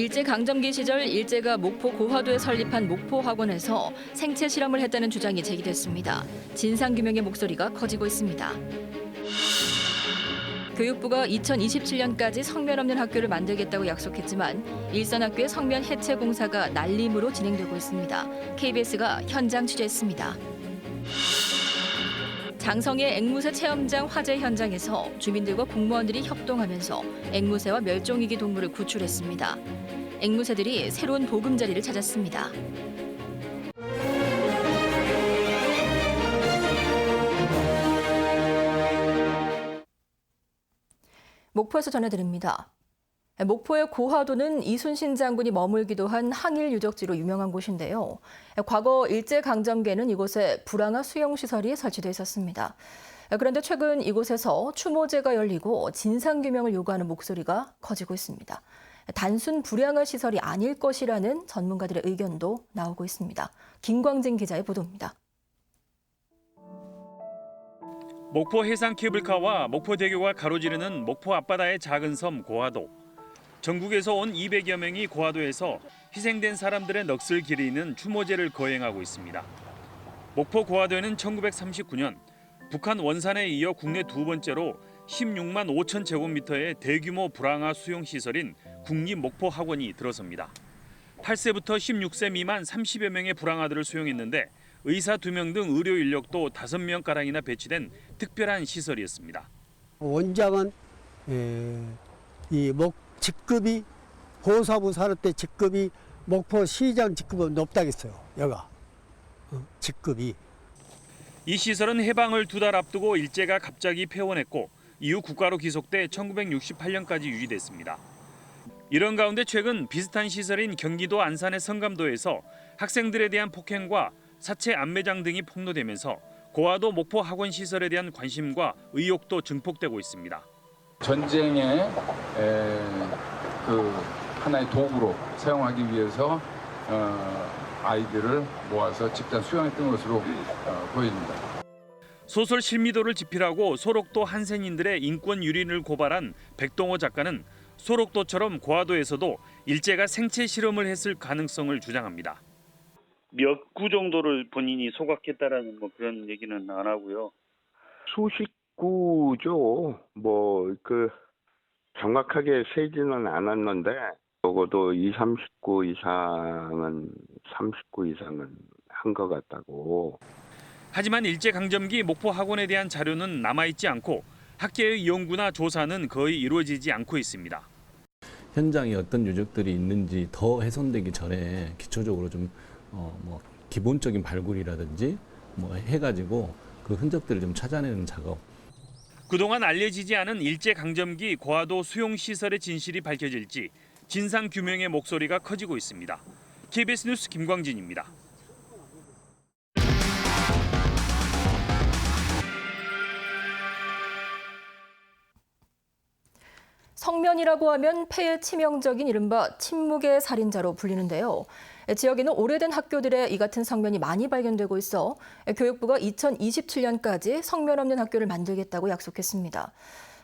일제강점기 시절 일제가 목포 고화도에 설립한 목포학원에서 생체 실험을 했다는 주장이 제기됐습니다. 진상규명의 목소리가 커지고 있습니다. 교육부가 2027년까지 성면 없는 학교를 만들겠다고 약속했지만 일선학교의 성면 해체 공사가 날림으로 진행되고 있습니다. KBS가 현장 취재했습니다. 장성의 앵무새 체험장 화재 현장에서 주민들과 공무원들이 협동하면서 앵무새와 멸종위기 동물을 구출했습니다. 앵무새들이 새로운 보금자리를 찾았습니다. 목포에서 전해드립니다. 목포의 고화도는 이순신 장군이 머물기도 한 항일 유적지로 유명한 곳인데요. 과거 일제강점기에는 이곳에 불황화 수용시설이 설치돼 있었습니다. 그런데 최근 이곳에서 추모제가 열리고 진상규명을 요구하는 목소리가 커지고 있습니다. 단순 불량화 시설이 아닐 것이라는 전문가들의 의견도 나오고 있습니다. 김광진 기자의 보도입니다. 목포 해상 케이블카와 목포대교가 가로지르는 목포 앞바다의 작은 섬 고화도. 전국에서 온 200여 명이 고화도에서 희생된 사람들의 넋을 기리는 추모제를 거행하고 있습니다. 목포 고화도에는 1939년 북한 원산에 이어 국내 두 번째로 16만 5천 제곱미터의 대규모 불황화 수용시설인 국립목포학원이 들어섭니다. 8세부터 16세 미만 30여 명의 불황아들을 수용했는데 의사 2명 등 의료 인력도 5명가량이나 배치된 특별한 시설이었습니다. 원장은 직급이 보사부 산업대 직급이 목포시장 직급은 높다겠어요. 여가 직급이. 이 시설은 해방을 2달 앞두고 일제가 갑자기 폐원했고 이후 국가로 기속돼 1968년까지 유지됐습니다. 이런 가운데 최근 비슷한 시설인 경기도 안산의 성감도에서 학생들에 대한 폭행과 사체 안매장 등이 폭로되면서 고화도 목포 학원 시설에 대한 관심과 의혹도 증폭되고 있습니다. 전쟁의 하나의 도구로 사용하기 위해서 아이들을 모아서 집단 수용했던 것으로 보입니다. 소설 실미도를 집필하고 소록도 한센인들의 인권 유린을 고발한 백동호 작가는 소록도처럼 고화도에서도 일제가 생체 실험을 했을 가능성을 주장합니다. 몇 구 정도를 본인이 소각했다라는 그런 얘기는 안 하고요. 수십 구죠. 정확하게 세지는 않았는데 적어도 30구 이상은 한 것 같다고. 하지만 일제강점기 목포 학원에 대한 자료는 남아있지 않고 학계의 연구나 조사는 거의 이루어지지 않고 있습니다. 현장에 어떤 유적들이 있는지 더 훼손되기 전에 기초적으로 좀 기본적인 발굴이라든지 해가지고 그 흔적들을 좀 찾아내는 작업. 그동안 알려지지 않은 일제강점기 고화도 수용시설의 진실이 밝혀질지 진상규명의 목소리가 커지고 있습니다. KBS 뉴스 김광진입니다. 성면이라고 하면 폐에 치명적인 이른바 침묵의 살인자로 불리는데요. 지역에는 오래된 학교들에 이 같은 성면이 많이 발견되고 있어 교육부가 2027년까지 성면 없는 학교를 만들겠다고 약속했습니다.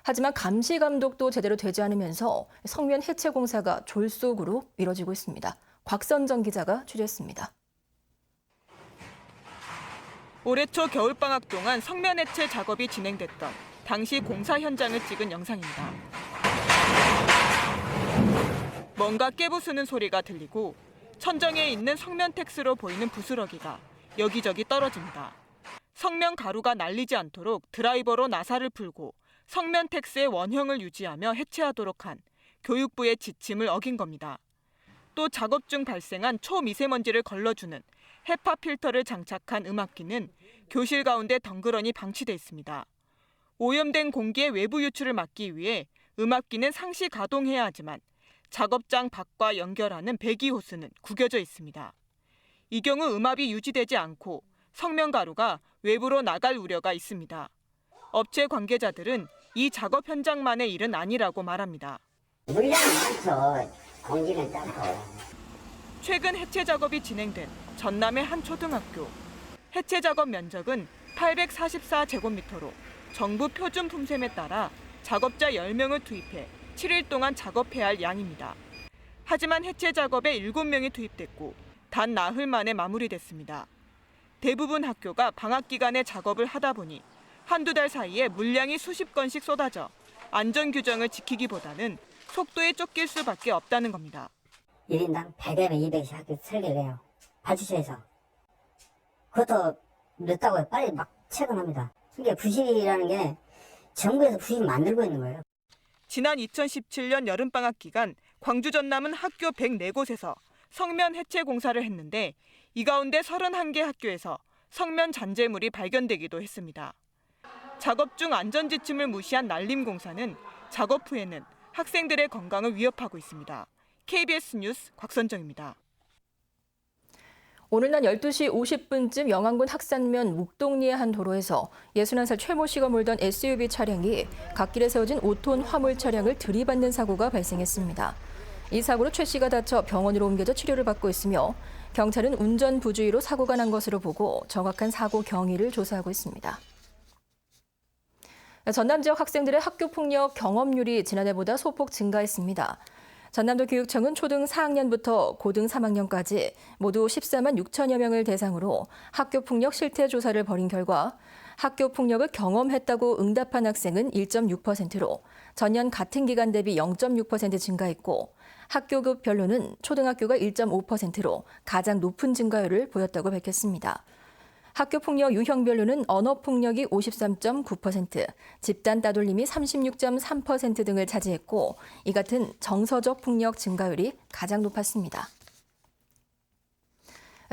하지만 감시 감독도 제대로 되지 않으면서 성면 해체 공사가 졸속으로 이뤄지고 있습니다. 곽선정 기자가 취재했습니다. 올해 초 겨울방학 동안 성면 해체 작업이 진행됐던 당시 공사 현장을 찍은 영상입니다. 뭔가 깨부수는 소리가 들리고 천정에 있는 성면 텍스로 보이는 부스러기가 여기저기 떨어집니다. 성면 가루가 날리지 않도록 드라이버로 나사를 풀고 성면 텍스의 원형을 유지하며 해체하도록 한 교육부의 지침을 어긴 겁니다. 또 작업 중 발생한 초미세먼지를 걸러주는 헤파 필터를 장착한 음압기는 교실 가운데 덩그러니 방치돼 있습니다. 오염된 공기의 외부 유출을 막기 위해 음압기는 상시 가동해야 하지만 작업장 밖과 연결하는 배기 호스는 구겨져 있습니다. 이 경우 음압이 유지되지 않고 성면 가루가 외부로 나갈 우려가 있습니다. 업체 관계자들은 이 작업 현장만의 일은 아니라고 말합니다. 물량이 많죠. 공기는 작고. 최근 해체 작업이 진행된 전남의 한 초등학교. 해체 작업 면적은 844제곱미터로 정부 표준 품셈에 따라 작업자 10명을 투입해 7일 동안 작업해야 할 양입니다. 하지만 해체 작업에 7명이 투입됐고 단 나흘 만에 마무리됐습니다. 대부분 학교가 방학 기간에 작업을 하다 보니 한두 달 사이에 물량이 수십 건씩 쏟아져 안전 규정을 지키기보다는 속도에 쫓길 수밖에 없다는 겁니다. 1인당 100에서 200씩 학교 설계를 해요. 발주처에서. 그것도 늦다고 빨리 막 체감합니다. 그러니까 부실이라는 게 정부에서 부실 만들고 있는 거예요. 지난 2017년 여름방학 기간 광주 전남은 학교 104곳에서 성면 해체 공사를 했는데 이 가운데 31개 학교에서 성면 잔재물이 발견되기도 했습니다. 작업 중 안전지침을 무시한 날림 공사는 작업 후에는 학생들의 건강을 위협하고 있습니다. KBS 뉴스 곽선정입니다. 오늘 낮 12시 50분쯤 영안군 학산면 묵동리의 한 도로에서 61살 최모 씨가 몰던 SUV 차량이 갓길에 세워진 5톤 화물 차량을 들이받는 사고가 발생했습니다. 이 사고로 최 씨가 다쳐 병원으로 옮겨져 치료를 받고 있으며 경찰은 운전 부주의로 사고가 난 것으로 보고 정확한 사고 경위를 조사하고 있습니다. 전남 지역 학생들의 학교 폭력 경험률이 지난해보다 소폭 증가했습니다. 전남도 교육청은 초등 4학년부터 고등 3학년까지 모두 14만 6천여 명을 대상으로 학교 폭력 실태 조사를 벌인 결과 학교 폭력을 경험했다고 응답한 학생은 1.6%로 전년 같은 기간 대비 0.6% 증가했고 학교급별로는 초등학교가 1.5%로 가장 높은 증가율을 보였다고 밝혔습니다. 학교폭력 유형별로는 언어폭력이 53.9%, 집단 따돌림이 36.3% 등을 차지했고 이 같은 정서적 폭력 증가율이 가장 높았습니다.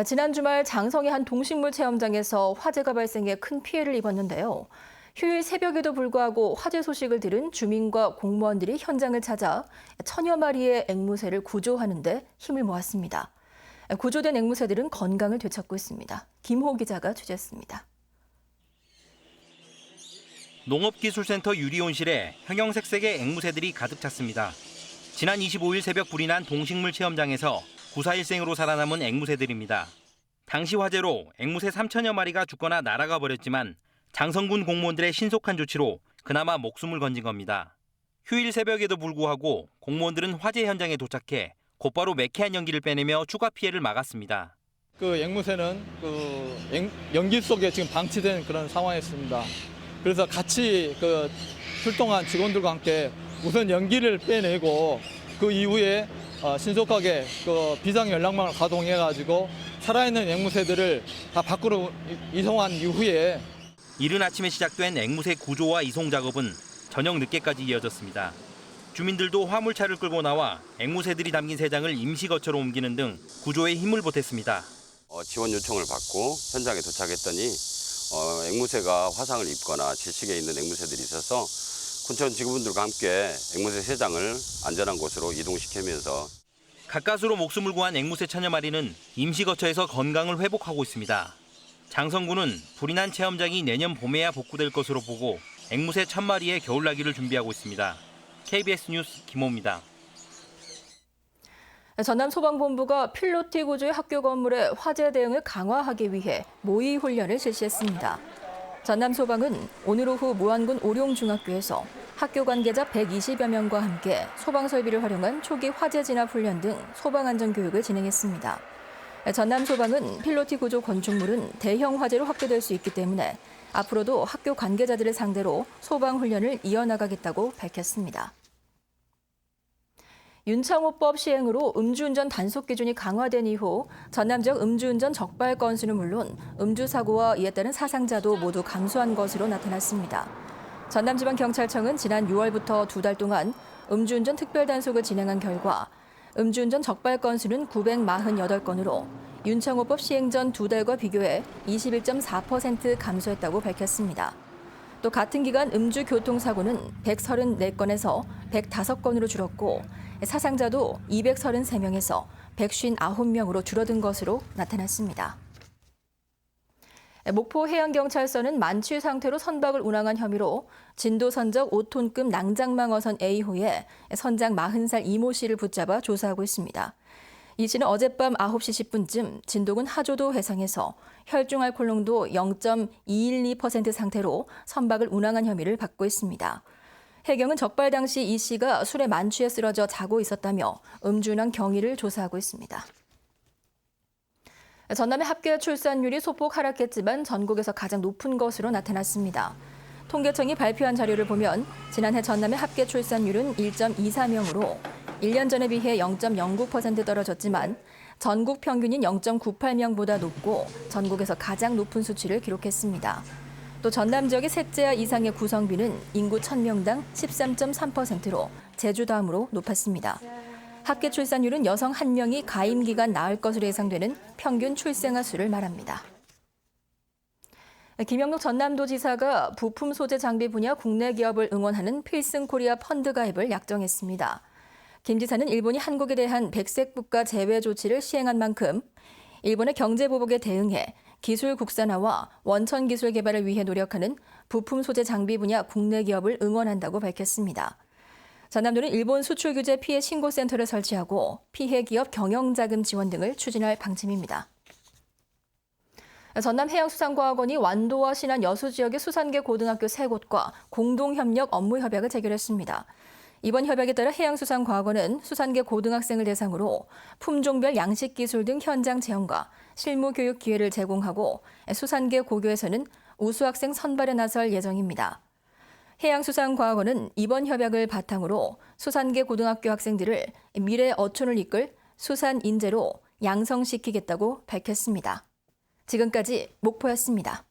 지난 주말 장성의 한 동식물 체험장에서 화재가 발생해 큰 피해를 입었는데요. 휴일 새벽에도 불구하고 화재 소식을 들은 주민과 공무원들이 현장을 찾아 천여 마리의 앵무새를 구조하는 데 힘을 모았습니다. 구조된 앵무새들은 건강을 되찾고 있습니다. 김호 기자가 취재했습니다. 농업기술센터 유리온실에 형형색색의 앵무새들이 가득 찼습니다. 지난 25일 새벽 불이 난 동식물 체험장에서 구사일생으로 살아남은 앵무새들입니다. 당시 화재로 앵무새 3천여 마리가 죽거나 날아가 버렸지만 장성군 공무원들의 신속한 조치로 그나마 목숨을 건진 겁니다. 휴일 새벽에도 불구하고 공무원들은 화재 현장에 도착해 곧바로 매캐한 연기를 빼내며 추가 피해를 막았습니다. 그 앵무새는 연기 속에 지금 방치된 그런 상황이었습니다. 그래서 같이 출동한 직원들과 함께 우선 연기를 빼내고 그 이후에 신속하게 비상 연락망을 가동해가지고 살아있는 앵무새들을 다 밖으로 이송한 이후에 이른 아침에 시작된 앵무새 구조와 이송 작업은 저녁 늦게까지 이어졌습니다. 주민들도 화물차를 끌고 나와 앵무새들이 담긴 새장을 임시 거처로 옮기는 등 구조에 힘을 보탰습니다. 지원 요청을 받고 현장에 도착했더니 앵무새가 화상을 입거나 질식에 있는 앵무새들이 있어서 군청 직원들과 함께 앵무새 새장을 안전한 곳으로 이동시키면서 가까스로 목숨을 구한 앵무새 천여 마리는 임시 거처에서 건강을 회복하고 있습니다. 장성군은 불이 난 체험장이 내년 봄에야 복구될 것으로 보고 앵무새 1,000마리의 겨울나기를 준비하고 있습니다. KBS 뉴스 김호입니다. 전남 소방본부가 필로티 구조의 학교 건물의 화재 대응을 강화하기 위해 모의 훈련을 실시했습니다. 전남 소방은 오늘 오후 무안군 오룡중학교에서 학교 관계자 120여 명과 함께 소방 설비를 활용한 초기 화재 진압 훈련 등 소방 안전 교육을 진행했습니다. 전남 소방은 필로티 구조 건축물은 대형 화재로 확대될 수 있기 때문에 앞으로도 학교 관계자들을 상대로 소방 훈련을 이어나가겠다고 밝혔습니다. 윤창호법 시행으로 음주운전 단속 기준이 강화된 이후 전남 지역 음주운전 적발 건수는 물론 음주사고와 이에 따른 사상자도 모두 감소한 것으로 나타났습니다. 전남지방경찰청은 지난 6월부터 2달 동안 음주운전 특별단속을 진행한 결과 음주운전 적발 건수는 948건으로 윤창호법 시행 전 2달과 비교해 21.4% 감소했다고 밝혔습니다. 또 같은 기간 음주 교통사고는 134건에서 105건으로 줄었고 사상자도 233명에서 159명으로 줄어든 것으로 나타났습니다. 목포 해양경찰서는 만취 상태로 선박을 운항한 혐의로 진도 선적 5톤급 낭장망어선 A호에 선장 40살 이모 씨를 붙잡아 조사하고 있습니다. 이 씨는 어젯밤 9시 10분쯤 진도군 하조도 해상에서 혈중 알코올 농도 0.212% 상태로 선박을 운항한 혐의를 받고 있습니다. 해경은 적발 당시 이 씨가 술에 만취해 쓰러져 자고 있었다며 음주운항 경위를 조사하고 있습니다. 전남의 합계 출산율이 소폭 하락했지만 전국에서 가장 높은 것으로 나타났습니다. 통계청이 발표한 자료를 보면 지난해 전남의 합계 출산율은 1.24명으로 1년 전에 비해 0.09% 떨어졌지만 전국 평균인 0.98명보다 높고 전국에서 가장 높은 수치를 기록했습니다. 또 전남 지역의 셋째아 이상의 구성비는 인구 1000명당 13.3%로 제주 다음으로 높았습니다. 합계 출산율은 여성 1명이 가임 기간 낳을 것으로 예상되는 평균 출생아 수를 말합니다. 김영록 전남도지사가 부품 소재 장비 분야 국내 기업을 응원하는 필승 코리아 펀드 가입을 약정했습니다. 김 지사는 일본이 한국에 대한 백색 국가 제외 조치를 시행한 만큼 일본의 경제 보복에 대응해 기술 국산화와 원천 기술 개발을 위해 노력하는 부품 소재 장비 분야 국내 기업을 응원한다고 밝혔습니다. 전남도는 일본 수출 규제 피해 신고센터를 설치하고 피해 기업 경영 자금 지원 등을 추진할 방침입니다. 전남해양수산과학원이 완도와 신안 여수 지역의 수산계 고등학교 3곳과 공동협력 업무협약을 체결했습니다. 이번 협약에 따라 해양수산과학원은 수산계 고등학생을 대상으로 품종별 양식기술 등 현장 체험과 실무 교육 기회를 제공하고 수산계 고교에서는 우수학생 선발에 나설 예정입니다. 해양수산과학원은 이번 협약을 바탕으로 수산계 고등학교 학생들을 미래 어촌을 이끌 수산 인재로 양성시키겠다고 밝혔습니다. 지금까지 목포였습니다.